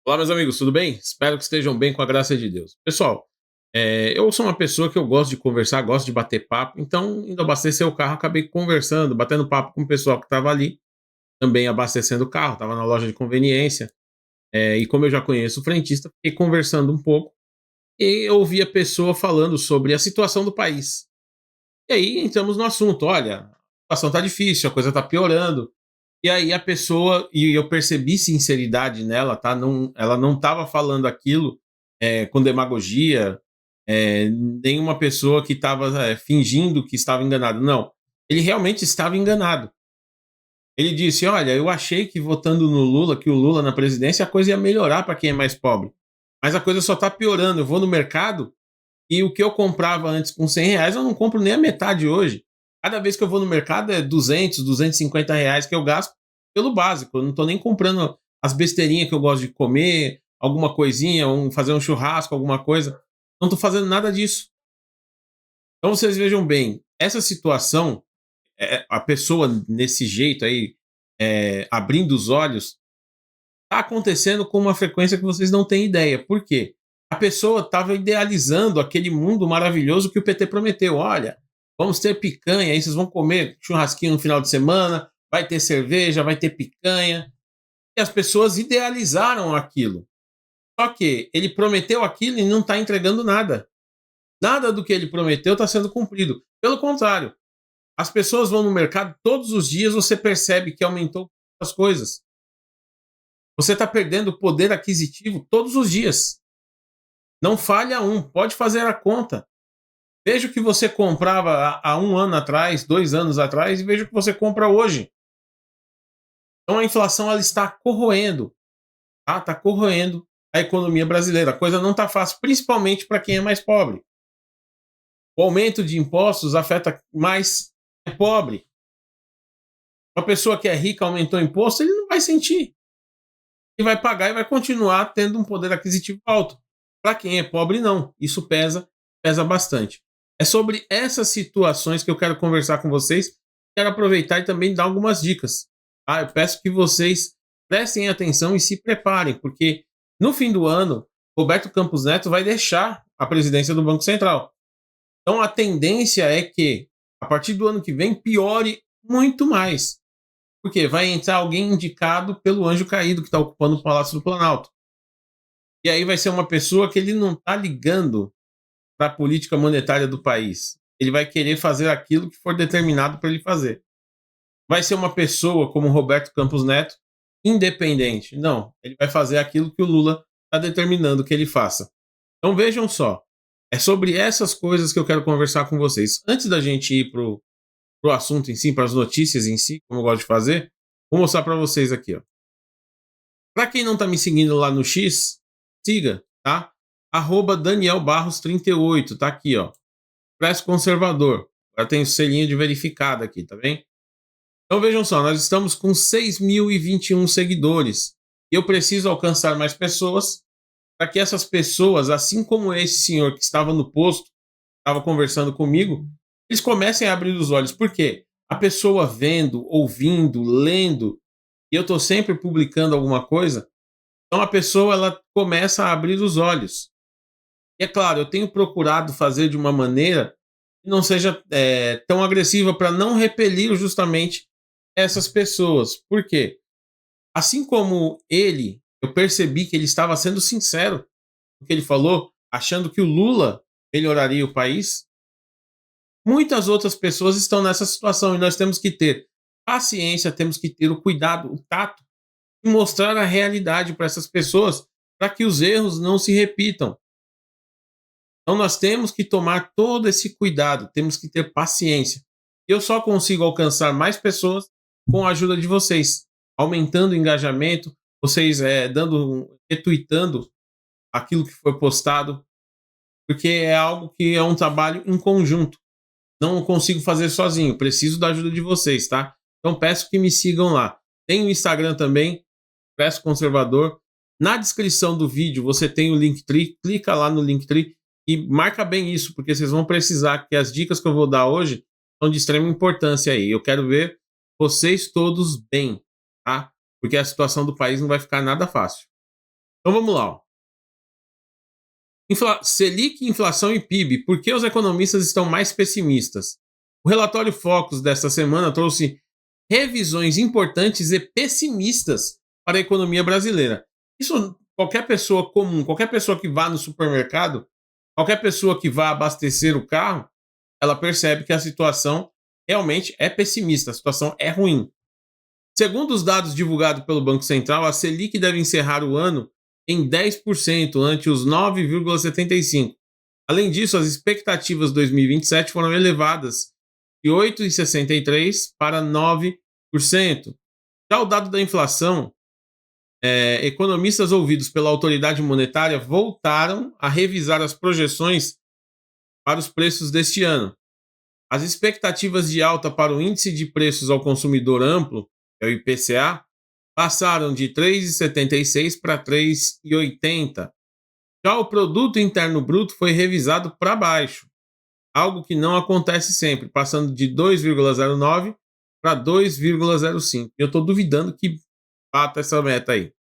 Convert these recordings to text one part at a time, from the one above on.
Olá, meus amigos, tudo bem? Espero que estejam bem com a graça de Deus. Pessoal, eu sou uma pessoa que eu gosto de conversar, gosto de bater papo, então, indo abastecer o carro, acabei conversando, batendo papo com o pessoal que estava ali, também abastecendo o carro, estava na loja de conveniência, e como eu já conheço o frentista, fiquei conversando um pouco e eu ouvi a pessoa falando sobre a situação do país. E aí entramos no assunto: olha, a situação está difícil, a coisa está piorando. E aí a pessoa, e eu percebi sinceridade nela, tá? Não, ela não estava falando aquilo com demagogia, nenhuma pessoa que estava fingindo que estava enganado. Não, ele realmente estava enganado. Ele disse: olha, eu achei que votando no Lula, que o Lula na presidência, a coisa ia melhorar para quem é mais pobre. Mas a coisa só está piorando. Eu vou no mercado e o que eu comprava antes com R$ 100, eu não compro nem a metade hoje. Cada vez que eu vou no mercado é 200, R$ 250 que eu gasto pelo básico. Eu não estou nem comprando as besteirinhas que eu gosto de comer, alguma coisinha, fazer um churrasco, alguma coisa. Não estou fazendo nada disso. Então vocês vejam bem, essa situação, a pessoa nesse jeito aí, abrindo os olhos, está acontecendo com uma frequência que vocês não têm ideia. Por quê? A pessoa estava idealizando aquele mundo maravilhoso que o PT prometeu. Olha, vamos ter picanha, aí vocês vão comer churrasquinho no final de semana, vai ter cerveja, vai ter picanha. E as pessoas idealizaram aquilo. Só que ele prometeu aquilo e não está entregando nada. Nada do que ele prometeu está sendo cumprido. Pelo contrário, as pessoas vão no mercado todos os dias, você percebe que aumentou as coisas. Você está perdendo poder aquisitivo todos os dias. Não falha um, pode fazer a conta. Veja o que você comprava há um ano atrás, 2 anos atrás, e veja o que você compra hoje. Então a inflação ela está corroendo, tá? Está corroendo a economia brasileira. A coisa não está fácil, principalmente para quem é mais pobre. O aumento de impostos afeta mais quem é pobre. Uma pessoa que é rica aumentou o imposto, ele não vai sentir. E vai pagar e vai continuar tendo um poder aquisitivo alto. Para quem é pobre, não. Isso pesa, pesa bastante. É sobre essas situações que eu quero conversar com vocês. Quero aproveitar e também dar algumas dicas. Ah, eu peço que vocês prestem atenção e se preparem, porque no fim do ano, Roberto Campos Neto vai deixar a presidência do Banco Central. Então a tendência é que, a partir do ano que vem, piore muito mais. Porque vai entrar alguém indicado pelo anjo caído que está ocupando o Palácio do Planalto. E aí vai ser uma pessoa que ele não está ligando para a política monetária do país. Ele vai querer fazer aquilo que for determinado para ele fazer. Vai ser uma pessoa como Roberto Campos Neto, independente. Não, ele vai fazer aquilo que o Lula está determinando que ele faça. Então vejam só, é sobre essas coisas que eu quero conversar com vocês. Antes da gente ir para o assunto em si, para as notícias em si, como eu gosto de fazer, vou mostrar para vocês aqui. Para quem não está me seguindo lá no X, siga, tá? Daniel Barros 38, tá aqui, ó. Expresso Conservador. Já tem o selinho de verificado aqui, tá bem? Então vejam só, nós estamos com 6.021 seguidores. E eu preciso alcançar mais pessoas para que essas pessoas, assim como esse senhor que estava no posto, estava conversando comigo, eles comecem a abrir os olhos. Por quê? A pessoa vendo, ouvindo, lendo, e eu estou sempre publicando alguma coisa, então a pessoa ela começa a abrir os olhos. E é claro, eu tenho procurado fazer de uma maneira que não seja tão agressiva para não repelir justamente essas pessoas. Por quê? Assim como ele, eu percebi que ele estava sendo sincero no que ele falou, achando que o Lula melhoraria o país, muitas outras pessoas estão nessa situação e nós temos que ter paciência, temos que ter o cuidado, o tato e mostrar a realidade para essas pessoas para que os erros não se repitam. Então nós temos que tomar todo esse cuidado, temos que ter paciência. Eu só consigo alcançar mais pessoas com a ajuda de vocês, aumentando o engajamento, vocês retweetando aquilo que foi postado, porque é algo que é um trabalho em conjunto. Não consigo fazer sozinho, preciso da ajuda de vocês, tá? Então peço que me sigam lá. Tem o Instagram também, Expresso Conservador. Na descrição do vídeo você tem o Linktree, clica lá no Linktree e marca bem isso, porque vocês vão precisar, que as dicas que eu vou dar hoje são de extrema importância aí. Eu quero ver vocês todos bem, tá? Porque a situação do país não vai ficar nada fácil. Então vamos lá. Ó. Selic, inflação e PIB. Por que os economistas estão mais pessimistas? O relatório Focus desta semana trouxe revisões importantes e pessimistas para a economia brasileira. Isso qualquer pessoa comum, qualquer pessoa que vá no supermercado, qualquer pessoa que vá abastecer o carro, ela percebe que a situação realmente é pessimista, a situação é ruim. Segundo os dados divulgados pelo Banco Central, a Selic deve encerrar o ano em 10% ante os 9,75%. Além disso, as expectativas de 2027 foram elevadas de 8,63% para 9%. Já o dado da inflação, economistas ouvidos pela autoridade monetária voltaram a revisar as projeções para os preços deste ano. As expectativas de alta para o índice de preços ao consumidor amplo, que é o IPCA, passaram de 3,76 para 3,80. Já o produto interno bruto foi revisado para baixo, algo que não acontece sempre, passando de 2,09 para 2,05. Eu estou duvidando que bata essa meta aí.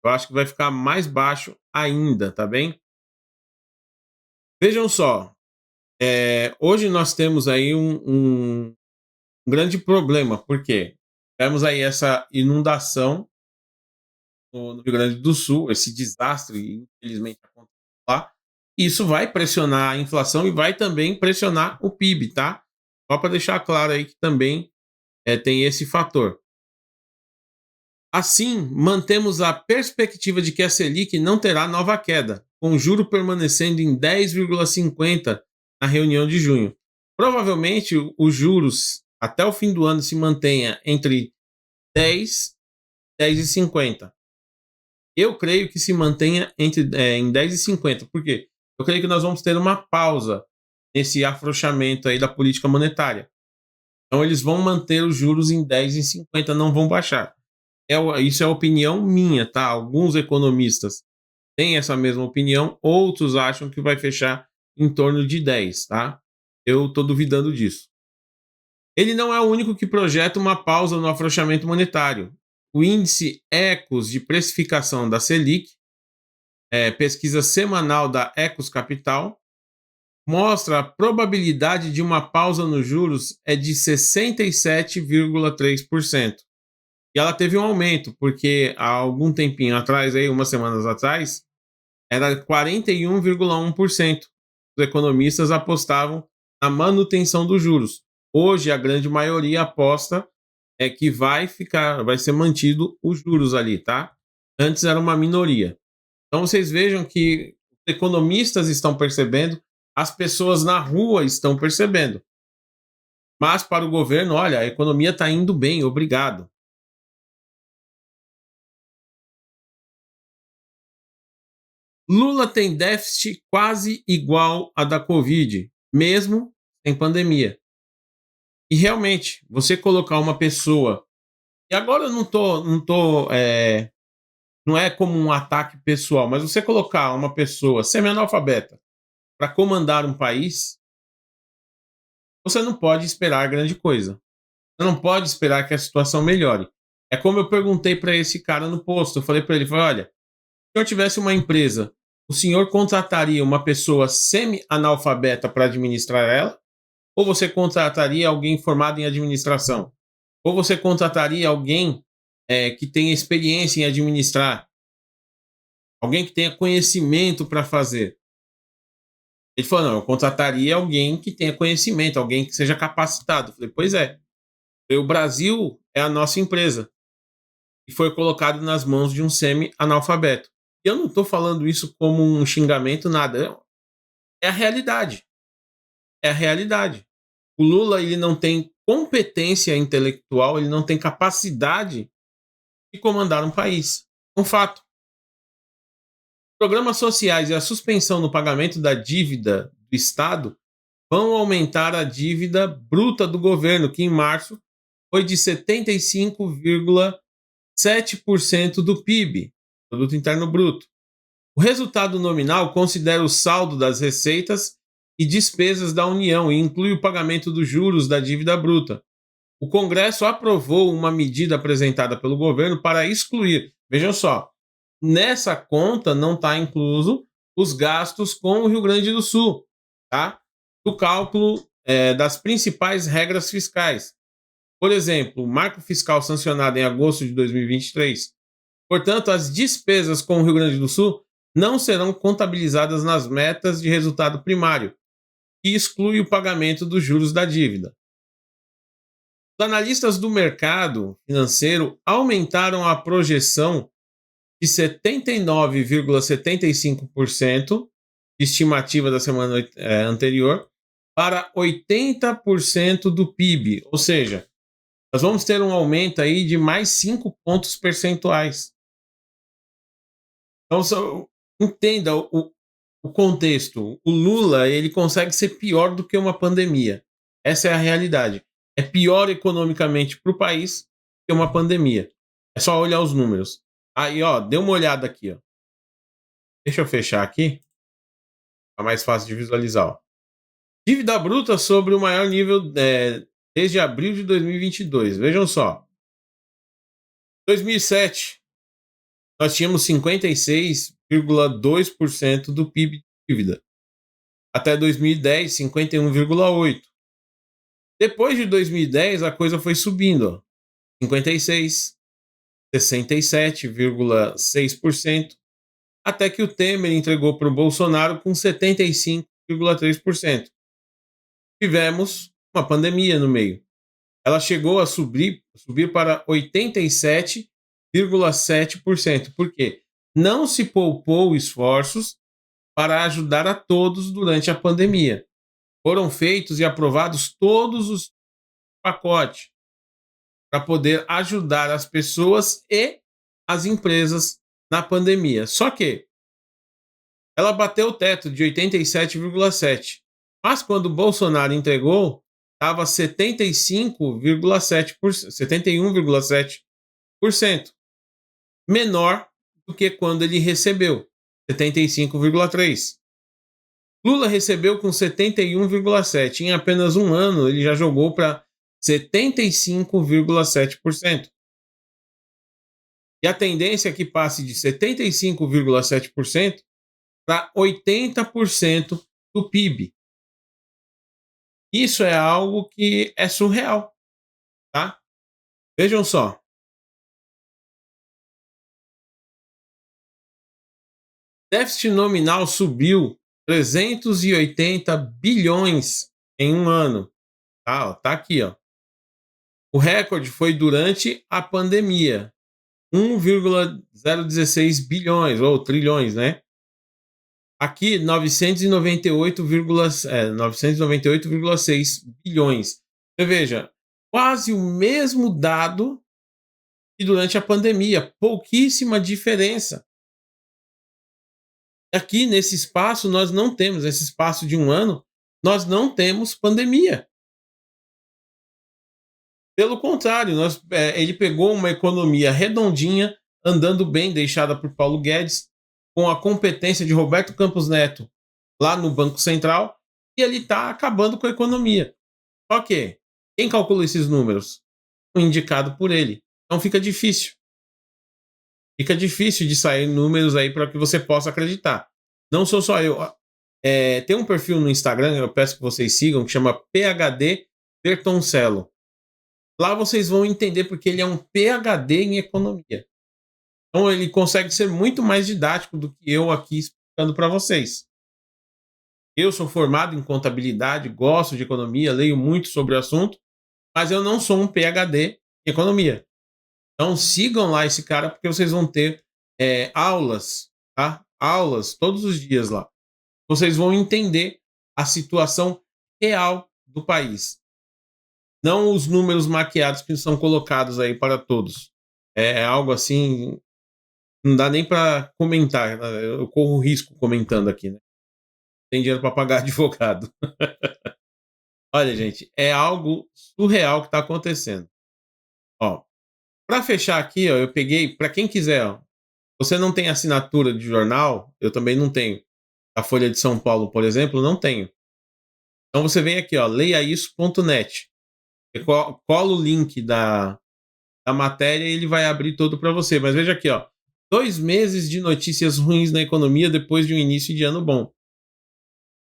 Eu acho que vai ficar mais baixo ainda, tá bem? Vejam só, hoje nós temos aí um grande problema, porque temos aí essa inundação no Rio Grande do Sul, esse desastre, infelizmente, aconteceu lá. Isso vai pressionar a inflação e vai também pressionar o PIB, tá? Só para deixar claro aí que também tem esse fator. Assim, mantemos a perspectiva de que a Selic não terá nova queda, com o juro permanecendo em 10,50 na reunião de junho. Provavelmente os juros até o fim do ano se mantenha entre 10 e 10,50. Eu creio que se mantenha em 10,50. Por quê? Eu creio que nós vamos ter uma pausa nesse afrouxamento aí da política monetária. Então eles vão manter os juros em 10,50, não vão baixar. Isso é opinião minha, tá? Alguns economistas têm essa mesma opinião, outros acham que vai fechar em torno de 10, tá? Eu estou duvidando disso. Ele não é o único que projeta uma pausa no afrouxamento monetário. O índice Ecos de precificação da Selic, pesquisa semanal da Ecos Capital, mostra a probabilidade de uma pausa nos juros é de 67,3%. E ela teve um aumento, porque há algum tempinho atrás, aí, umas semanas atrás, era 41,1%. Os economistas apostavam na manutenção dos juros. Hoje, a grande maioria aposta que vai ser mantido os juros ali, tá? Antes era uma minoria. Então vocês vejam que os economistas estão percebendo, as pessoas na rua estão percebendo. Mas para o governo, olha, a economia está indo bem, obrigado. Lula tem déficit quase igual a da Covid, mesmo em pandemia. E realmente, você colocar uma pessoa. E agora eu não é como um ataque pessoal, mas você colocar uma pessoa semi-analfabeta para comandar um país, você não pode esperar grande coisa. Você não pode esperar que a situação melhore. É como eu perguntei para esse cara no posto. Eu falei para ele, olha, se eu tivesse uma empresa, o senhor contrataria uma pessoa semi-analfabeta para administrar ela? Ou você contrataria alguém formado em administração? Ou você contrataria alguém que tenha experiência em administrar? Alguém que tenha conhecimento para fazer? Ele falou, não, eu contrataria alguém que tenha conhecimento, alguém que seja capacitado. Eu falei, pois é. O Brasil é a nossa empresa. E foi colocado nas mãos de um semi-analfabeto. Eu não estou falando isso como um xingamento, nada. É a realidade. É a realidade. O Lula, ele não tem competência intelectual, ele não tem capacidade de comandar um país. Um fato. Programas sociais e a suspensão no pagamento da dívida do Estado vão aumentar a dívida bruta do governo, que em março foi de 75,7% do PIB, Produto Interno Bruto. O resultado nominal considera o saldo das receitas e despesas da União e inclui o pagamento dos juros da dívida bruta. O Congresso aprovou uma medida apresentada pelo governo para excluir, vejam só, nessa conta não está incluso os gastos com o Rio Grande do Sul, tá? Do cálculo das principais regras fiscais. Por exemplo, o marco fiscal sancionado em agosto de 2023. Portanto, as despesas com o Rio Grande do Sul não serão contabilizadas nas metas de resultado primário, que exclui o pagamento dos juros da dívida. Os analistas do mercado financeiro aumentaram a projeção de 79,75% de estimativa da semana anterior para 80% do PIB, ou seja, nós vamos ter um aumento aí de mais 5 pontos percentuais. Então, entenda o contexto. O Lula ele consegue ser pior do que uma pandemia. Essa é a realidade. É pior economicamente para o país que uma pandemia. É só olhar os números. Aí, ó, dê uma olhada aqui, ó. Deixa eu fechar aqui. Fica mais fácil de visualizar. Ó. Dívida bruta sobre o maior nível desde abril de 2022. Vejam só. 2007, nós tínhamos 56,2% do PIB de dívida. Até 2010, 51,8%. Depois de 2010, a coisa foi subindo. Ó. 56, 67,6%, até que o Temer entregou para o Bolsonaro com 75,3%. Tivemos uma pandemia no meio. Ela chegou a subir para 87,7%. Por quê? Não se poupou esforços para ajudar a todos durante a pandemia. Foram feitos e aprovados todos os pacotes para poder ajudar as pessoas e as empresas na pandemia. Só que ela bateu o teto de 87,7%. Mas quando o Bolsonaro entregou, estava 75,7%, 71,7%. Menor do que quando ele recebeu, 75,3%. Lula recebeu com 71,7%. Em apenas um ano, ele já jogou para 75,7%. E a tendência é que passe de 75,7% para 80% do PIB. Isso é algo que é surreal, tá? Vejam só. Déficit nominal subiu 380 bilhões em um ano. Tá aqui, ó. O recorde foi durante a pandemia, 1,016 bilhões ou trilhões, né? Aqui 998,6 bilhões. Você veja, quase o mesmo dado que durante a pandemia, pouquíssima diferença. Aqui nesse espaço nós não temos, esse espaço de um ano, nós não temos pandemia. Pelo contrário, ele pegou uma economia redondinha, andando bem, deixada por Paulo Guedes, com a competência de Roberto Campos Neto lá no Banco Central, e ele está acabando com a economia. Só que, quem calcula esses números? O indicado por ele. Então fica difícil. Fica difícil de sair números aí para que você possa acreditar. Não sou só eu. Tem um perfil no Instagram, eu peço que vocês sigam, que chama PhD Bertoncello. Lá vocês vão entender porque ele é um PhD em economia. Então ele consegue ser muito mais didático do que eu aqui explicando para vocês. Eu sou formado em contabilidade, gosto de economia, leio muito sobre o assunto, mas eu não sou um PhD em economia. Então sigam lá esse cara porque vocês vão ter aulas, tá? Aulas todos os dias lá. Vocês vão entender a situação real do país. Não os números maquiados que são colocados aí para todos. É algo assim, não dá nem para comentar. Eu corro risco comentando aqui, né? Tem dinheiro para pagar advogado. Olha, gente, é algo surreal que está acontecendo. Ó, para fechar aqui, ó, eu peguei, para quem quiser, ó, você não tem assinatura de jornal, eu também não tenho. A Folha de São Paulo, por exemplo, não tenho. Então você vem aqui, ó, leiaisso.net. Cola o link da matéria e ele vai abrir todo para você. Mas veja aqui, ó, 2 meses de notícias ruins na economia depois de um início de ano bom.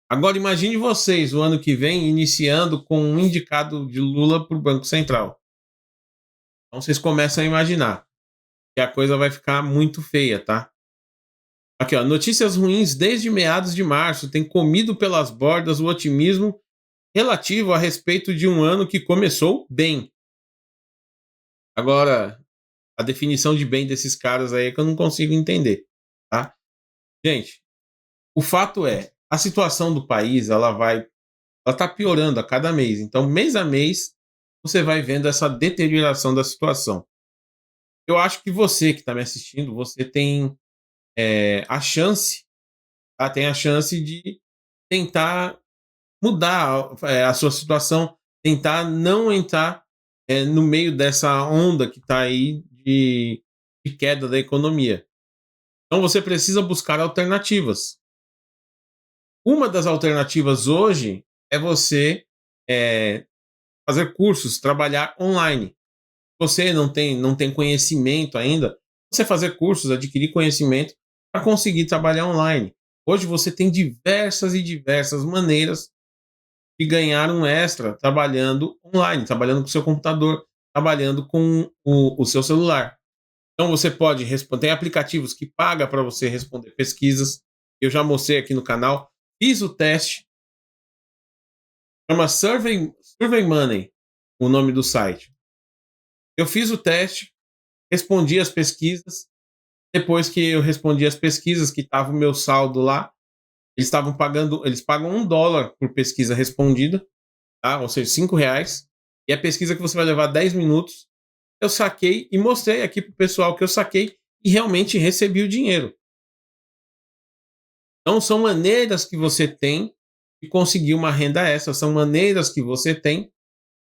Agora imagine vocês o ano que vem iniciando com um indicado de Lula para o Banco Central. Então vocês começam a imaginar que a coisa vai ficar muito feia, tá? Aqui, ó, notícias ruins desde meados de março têm comido pelas bordas o otimismo relativo a respeito de um ano que começou bem. Agora, a definição de bem desses caras aí é que eu não consigo entender, tá? Gente, o fato é, a situação do país, ela tá piorando a cada mês. Então, mês a mês, você vai vendo essa deterioração da situação. Eu acho que você que está me assistindo, você tem a chance, tá? Tem a chance de tentar mudar a sua situação, tentar não entrar no meio dessa onda que está aí de queda da economia. Então você precisa buscar alternativas. Uma das alternativas hoje é você eh, fazer cursos, trabalhar online. Você não tem conhecimento ainda, você fazer cursos, adquirir conhecimento para conseguir trabalhar online. Hoje você tem diversas e diversas maneiras de ganhar um extra trabalhando online, trabalhando com o seu computador, trabalhando com o seu celular. Então você pode responder, tem aplicativos que pagam para você responder pesquisas. Eu já mostrei aqui no canal, fiz o teste, chama Survey Money, o nome do site. Eu fiz o teste, respondi as pesquisas. Depois que eu respondi as pesquisas, que estava o meu saldo lá, eles pagam $1 por pesquisa respondida, tá? Ou seja, R$ 5. E a pesquisa que você vai levar 10 minutos, eu saquei e mostrei aqui pro pessoal que eu saquei e realmente recebi o dinheiro. Então são maneiras que você tem de conseguir uma renda extra, são maneiras que você tem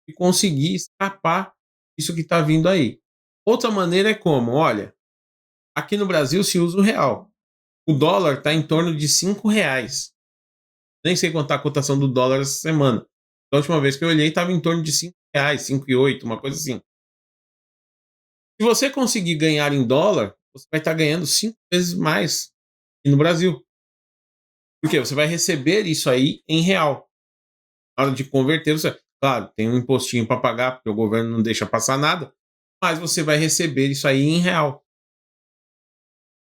de conseguir escapar disso que está vindo aí. Outra maneira é como? Olha, aqui no Brasil se usa o real. O dólar está em torno de R$ 5. Nem sei quanto está a cotação do dólar essa semana. Da última vez que eu olhei, estava em torno de R$ 5, 5,8, uma coisa assim. Se você conseguir ganhar em dólar, você vai estar ganhando 5 vezes mais aqui no Brasil. Por quê? Você vai receber isso aí em real. Na hora de converter, claro, tem um impostinho para pagar, porque o governo não deixa passar nada, mas você vai receber isso aí em real.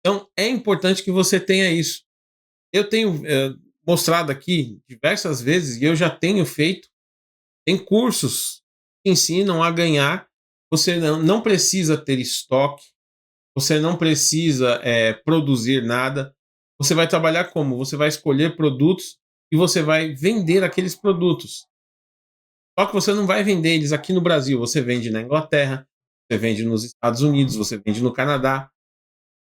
Então, é importante que você tenha isso. Eu tenho mostrado aqui diversas vezes, e eu já tenho feito, tem cursos que ensinam a ganhar. Você não precisa ter estoque, você não precisa produzir nada. Você vai trabalhar como? Você vai escolher produtos e você vai vender aqueles produtos. Só que você não vai vender eles aqui no Brasil, você vende na Inglaterra, você vende nos Estados Unidos, você vende no Canadá,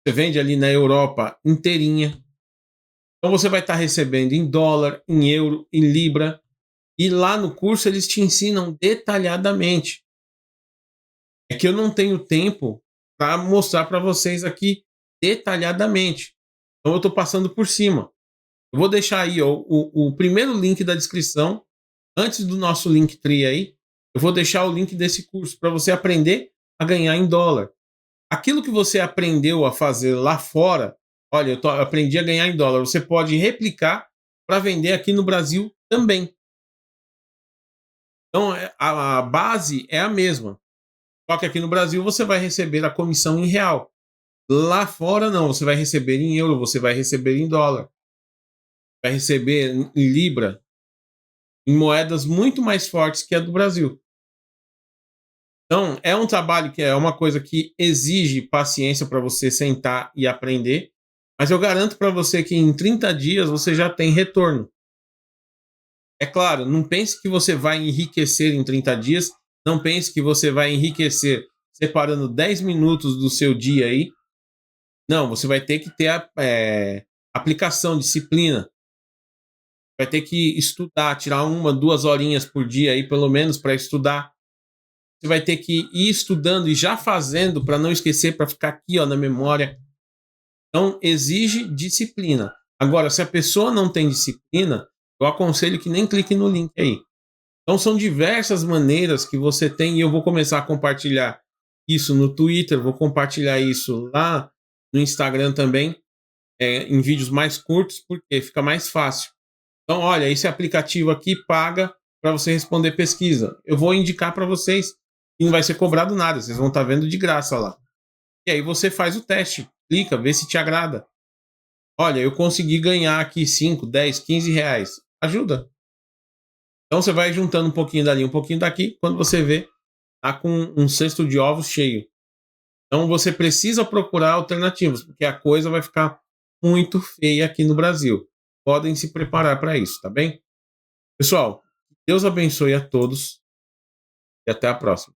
você vende ali na Europa inteirinha. Então você vai estar recebendo em dólar, em euro, em libra. E lá no curso eles te ensinam detalhadamente. É que eu não tenho tempo para mostrar para vocês aqui detalhadamente. Então eu estou passando por cima. Eu vou deixar aí ó, o primeiro link da descrição, antes do nosso Linktree aí, eu vou deixar o link desse curso para você aprender a ganhar em dólar. Aquilo que você aprendeu a fazer lá fora, olha, aprendi a ganhar em dólar, você pode replicar para vender aqui no Brasil também. Então a base é a mesma. Só que aqui no Brasil você vai receber a comissão em real. Lá fora não, você vai receber em euro, você vai receber em dólar, vai receber em libra, em moedas muito mais fortes que a do Brasil. Então, é um trabalho que é uma coisa que exige paciência para você sentar e aprender, mas eu garanto para você que em 30 dias você já tem retorno. É claro, não pense que você vai enriquecer em 30 dias, não pense que você vai enriquecer separando 10 minutos do seu dia aí. Não, você vai ter que ter aplicação, disciplina. Vai ter que estudar, tirar 1, 2 horinhas por dia aí, pelo menos, para estudar. Você vai ter que ir estudando e já fazendo para não esquecer, para ficar aqui ó, na memória. Então, exige disciplina. Agora, se a pessoa não tem disciplina, eu aconselho que nem clique no link aí. Então, são diversas maneiras que você tem, e eu vou começar a compartilhar isso no Twitter, vou compartilhar isso lá no Instagram também, em vídeos mais curtos, porque fica mais fácil. Então, olha, esse aplicativo aqui paga para você responder pesquisa. Eu vou indicar para vocês e não vai ser cobrado nada, vocês vão estar vendo de graça lá. E aí você faz o teste, clica, vê se te agrada. Olha, eu consegui ganhar aqui 5, 10, 15 reais. Ajuda. Então você vai juntando um pouquinho dali, um pouquinho daqui. Quando você vê, tá com um cesto de ovos cheio. Então você precisa procurar alternativas, porque a coisa vai ficar muito feia aqui no Brasil. Podem se preparar para isso, tá bem? Pessoal, Deus abençoe a todos e até a próxima.